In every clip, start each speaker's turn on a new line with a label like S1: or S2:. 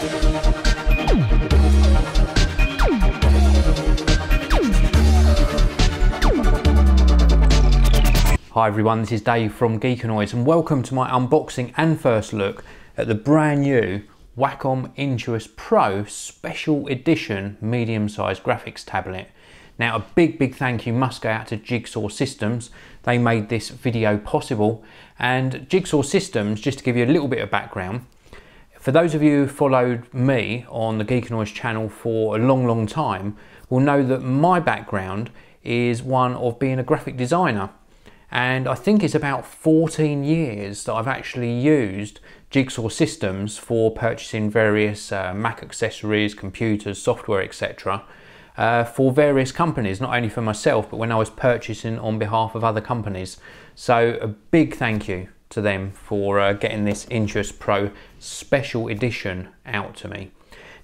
S1: Hi everyone, this is Dave from Geekanoids and welcome to my unboxing and first look at the brand new Wacom Intuos Pro Special Edition medium-sized graphics tablet. Now a big thank you must go out to Jigsaw Systems. They made this video possible, and Jigsaw Systems, just to give you a little bit of background, for those of you who followed me on the Geekanoids channel for a long time will know that my background is one of being a graphic designer. And I think it's about 14 years that I've actually used Jigsaw Systems for purchasing various Mac accessories, computers, software, etc. For various companies, not only for myself, but when I was purchasing on behalf of other companies. So a big thank you to them for getting this Intuos Pro Special Edition out to me.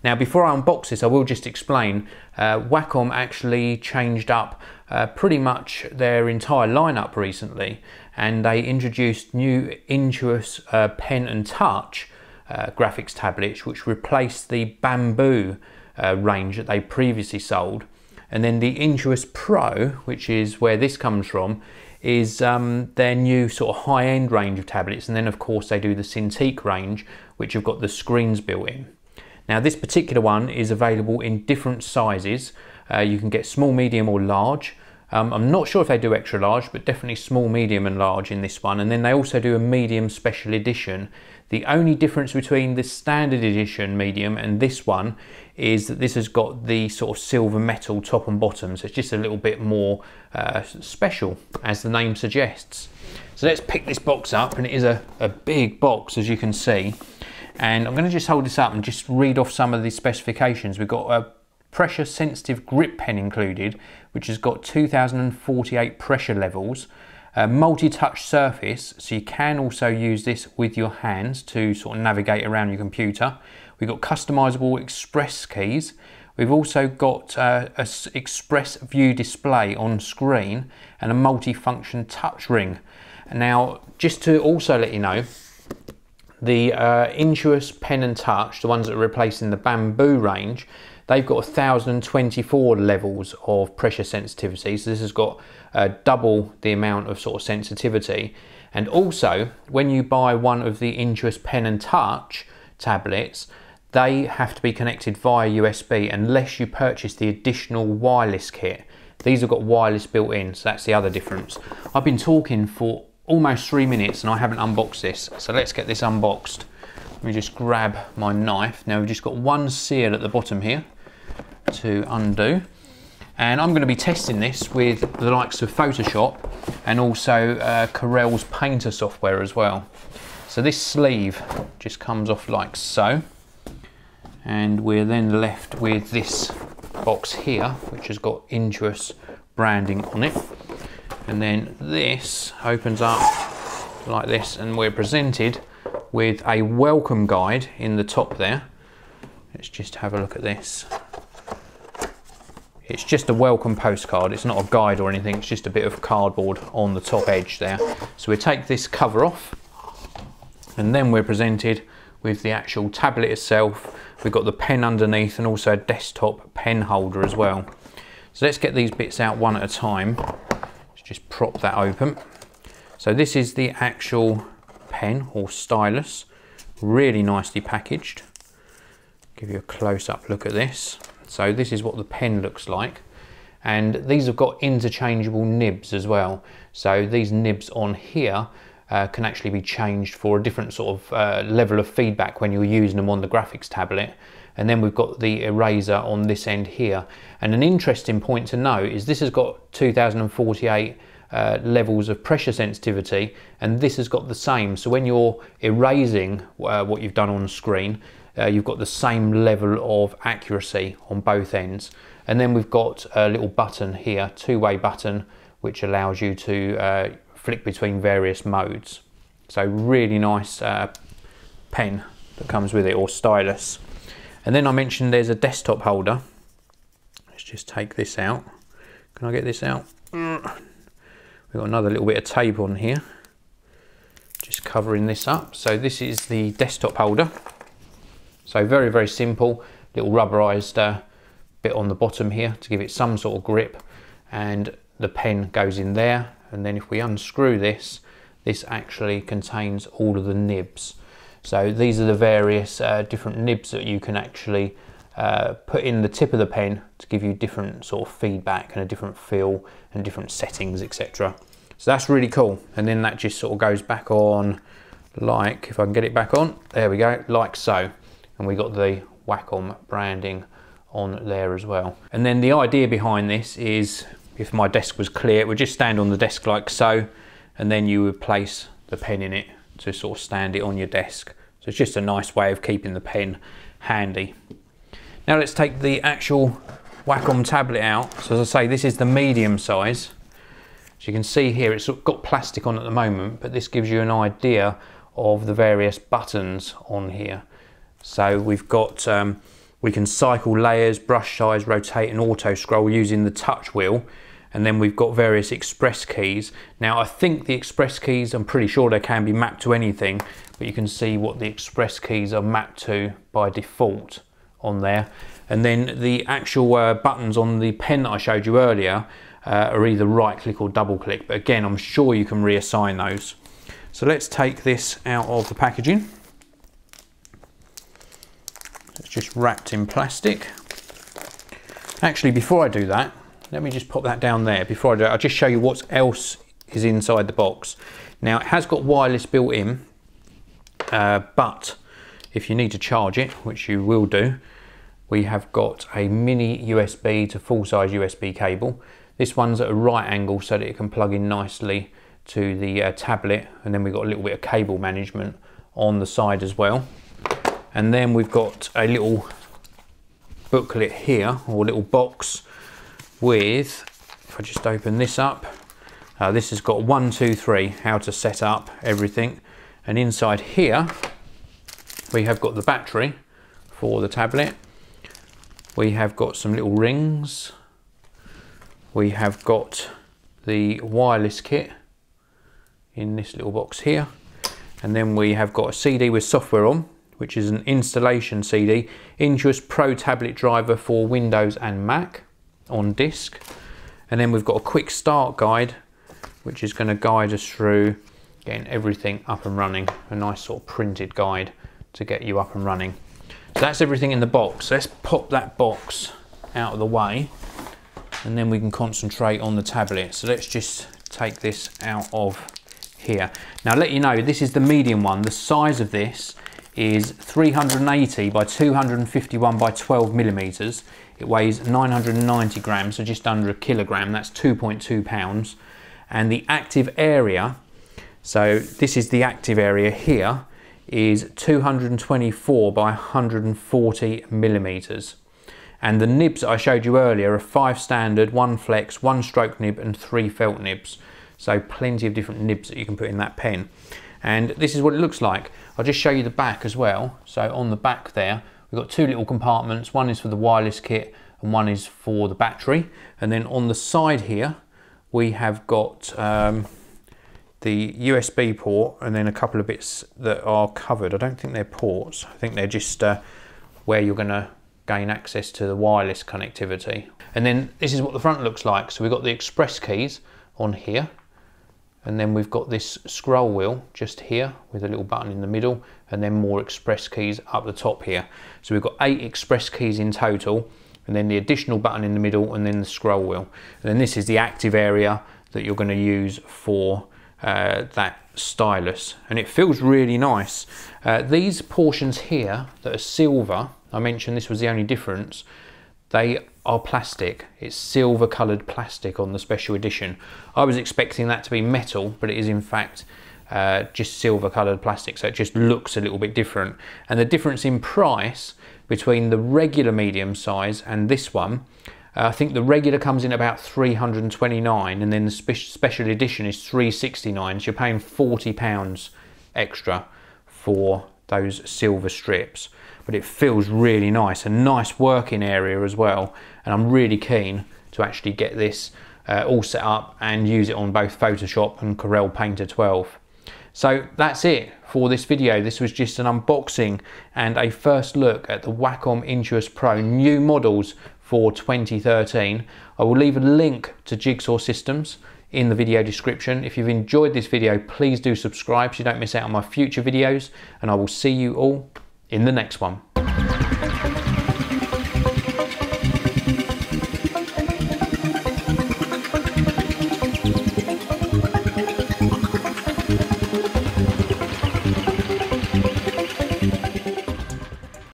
S1: Now, before I unbox this, I will just explain, Wacom actually changed up pretty much their entire lineup recently, and they introduced new Intuos Pen and Touch graphics tablets, which replaced the Bamboo range that they previously sold. And then the Intuos Pro, which is where this comes from, is their new sort of high-end range of tablets. And then of course they do the Cintiq range, which have got the screens built in. Now this particular one is available in different sizes. You can get small, medium or large. I'm not sure if they do extra large, but definitely small, medium and large in this one. And then they also do a medium special edition. The only difference between the standard edition medium and this one is that this has got the sort of silver metal top and bottom. So it's just a little bit more special, as the name suggests. So let's pick this box up, and it is a big box, as you can see. And I'm going to just hold this up and just read off some of the specifications. We've got a pressure sensitive grip pen included, which has got 2048 pressure levels, a multi-touch surface, so you can also use this with your hands to sort of navigate around your computer. We've got customizable express keys. We've also got a express view display on screen and a multi-function touch ring. Now, just to also let you know, the Intuos Pen and Touch, the ones that are replacing the Bamboo range, they've got 1024 levels of pressure sensitivity. So this has got double the amount of sort of sensitivity. And also, when you buy one of the Intuos Pen and Touch tablets, they have to be connected via USB unless you purchase the additional wireless kit. These have got wireless built in, so that's the other difference. I've been talking for almost 3 minutes and I haven't unboxed this, so let's get this unboxed. Let me just grab my knife. Now we've just got one seal at the bottom here to undo, and I'm going to be testing this with the likes of Photoshop and also Corel's Painter software as well. So this sleeve just comes off like so, and we're then left with this box here which has got Intuos branding on it. And then this opens up like this, and we're presented with a welcome guide in the top there. Let's just have a look at this. It's just a welcome postcard, it's not a guide or anything, it's just a bit of cardboard on the top edge there. So we take this cover off, and then we're presented with the actual tablet itself. We've got the pen underneath and also a desktop pen holder as well. So let's get these bits out one at a time. Just prop that open. So this is the actual pen or stylus, really nicely packaged. Give you a close-up look at this. So this is what the pen looks like, and these have got interchangeable nibs as well. So these nibs on here can actually be changed for a different sort of level of feedback when you're using them on the graphics tablet. And then we've got the eraser on this end here. And an interesting point to note is this has got 2048 levels of pressure sensitivity, and this has got the same. So when you're erasing what you've done on screen, you've got the same level of accuracy on both ends. And then we've got a little button here, two-way button, which allows you to flick between various modes. So really nice pen that comes with it, or stylus. And then I mentioned there's a desktop holder. Let's just take this out. Can I get this out? We've got another little bit of tape on here, just covering this up. So this is the desktop holder. So very, very simple, little rubberized bit on the bottom here to give it some sort of grip, and the pen goes in there. And then if we unscrew this, this actually contains all of the nibs. So these are the various different nibs that you can actually put in the tip of the pen to give you different sort of feedback and a different feel and different settings, etc. So that's really cool. And then that just sort of goes back on, like, if I can get it back on, there we go, like so. And we got the Wacom branding on there as well. And then the idea behind this is, if my desk was clear, it would just stand on the desk like so, and then you would place the pen in it to sort of stand it on your desk. So it's just a nice way of keeping the pen handy. Now let's take the actual Wacom tablet out. So as I say, this is the medium size. As you can see here, it's got plastic on at the moment, but this gives you an idea of the various buttons on here. So we've got, we can cycle layers, brush size, rotate and auto scroll using the touch wheel. And then we've got various express keys. Now I think the express keys, I'm pretty sure they can be mapped to anything, but you can see what the express keys are mapped to by default on there. And then the actual buttons on the pen that I showed you earlier are either right click or double click, but again, I'm sure you can reassign those. So let's take this out of the packaging. It's just wrapped in plastic. Actually, before I do that, let me just pop that down there. Before I do it, I'll just show you what else is inside the box. Now, it has got wireless built in, but if you need to charge it, which you will do, we have got a mini USB to full-size USB cable. This one's at a right angle so that it can plug in nicely to the tablet, and then we've got a little bit of cable management on the side as well. And then we've got a little booklet here, or a little box with, if I just open this up, this has got 1, 2, 3, how to set up everything. And inside here, we have got the battery for the tablet. We have got some little rings. We have got the wireless kit in this little box here. And then we have got a CD with software on, which is an installation CD, Intuos Pro tablet driver for Windows and Mac on disk. And then we've got a quick start guide, which is going to guide us through getting everything up and running. A nice sort of printed guide to get you up and running. So that's everything in the box. Let's pop that box out of the way, and then we can concentrate on the tablet. So let's just take this out of here. Now, I'll let you know, this is the medium one. The size of this is 380 by 251 by 12 millimeters. It weighs 990 grams, so just under a kilogram. That's 2.2 pounds. And the active area, so this is the active area here, is 224 by 140 millimeters. And the nibs I showed you earlier are 5 standard, 1 flex, 1 stroke nib and 3 felt nibs. So plenty of different nibs that you can put in that pen. And this is what it looks like. I'll just show you the back as well. So on the back there, we've got 2 little compartments. One is for the wireless kit and one is for the battery. And then on the side here, we have got the USB port and then a couple of bits that are covered. I don't think they're ports. I think they're just where you're going to gain access to the wireless connectivity. And then this is what the front looks like. So we've got the express keys on here, and then we've got this scroll wheel just here with a little button in the middle, and then more express keys up the top here. So we've got 8 express keys in total, and then the additional button in the middle, and then the scroll wheel. And then this is the active area that you're going to use for that stylus, and it feels really nice. These portions here that are silver, I mentioned this was the only difference, they are plastic. It's silver coloured plastic on the special edition. I was expecting that to be metal, but it is in fact just silver coloured plastic, so it just looks a little bit different. And the difference in price between the regular medium size and this one, I think the regular comes in about $329, and then the special edition is $369. So you're paying £40 extra for those silver strips. But it feels really nice, a nice working area as well. And I'm really keen to actually get this all set up and use it on both Photoshop and Corel Painter 12. So that's it for this video. This was just an unboxing and a first look at the Wacom Intuos Pro new models for 2013. I will leave a link to Jigsaw Systems in the video description. If you've enjoyed this video, please do subscribe so you don't miss out on my future videos, and I will see you all in the next one.